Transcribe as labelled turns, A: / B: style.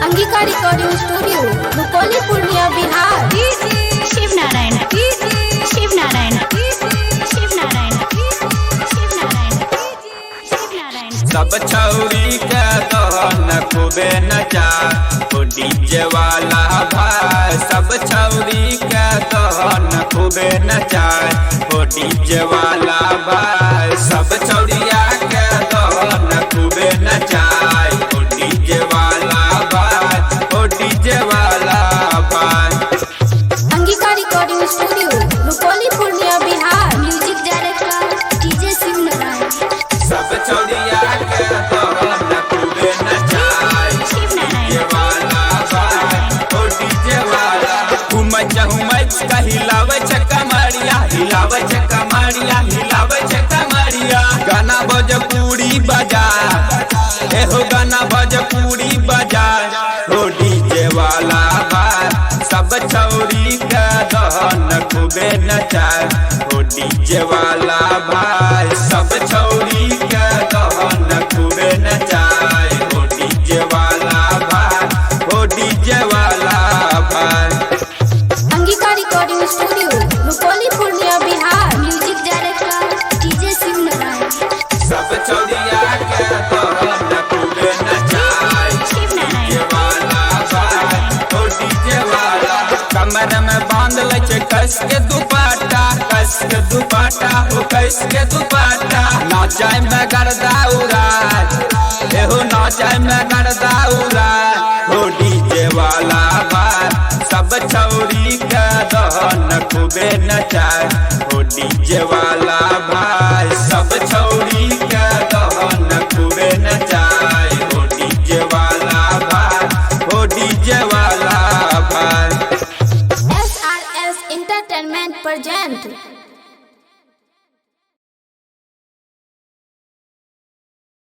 A: Angika recording studio Rupauli Purnia Bihar.
B: Shiv Narayan Shiv Narayan Shiv Narayan Shiv Narayan Shiv Narayan.
C: सब छौरी के तोहन खूबे नचा ओ डीजे वाला भाई। सब छौरी के तोहन खूबे नचा ओ डीजे वाला भाई। सब छौरिया के तोहन खूबे नचा ओ डीजे वाला भाई। ओ डीजे वाला भाई।
A: Angika recording studio Rupauli Purnia Bihar. Music director DJ Shiv Narayan.
C: सब छौरिया के तोहन खूबे नचा डीजे वाला भाई। ओ डीजे वाला हुमच का हिलावे छ कमरिया हिलावे छ कमरिया हिलावे छ कमरिया। गाना भोजपुरी बजा एहो गाना भोजपुरी बजा हो डीजे वाला भाई। सब छौरी का दहन खूबे नचा हो डीजे वाला भाई। सब छौरी का दहन खूबे नचा हो डीजे वाला भाई। हो डीजे वाला भाई।
A: Angika recording studio Rupauli Purnia Bihar. Music director DJ Shiv Narayan.
C: सब छौरिया के तोहन खूबे नचा डीजे वाला भाई। ओ डीजे वाला कमर में बांध ले छै कस के दुपट्टा कस के दुपट्टा ओ कस के दुपट्टा। नाचाय में गर्दा उड़ाय एहो नाचाय में गर्दा उड़ाय हो डीजे वाला भाई। सब छौरी के दहन खूबे नचाय हो डीजे वाला भाई। सब छौरी के दहन खूबे नचाय हो डीजे वाला भाई। हो डीजे वाला भाई।
A: SRS Entertainment present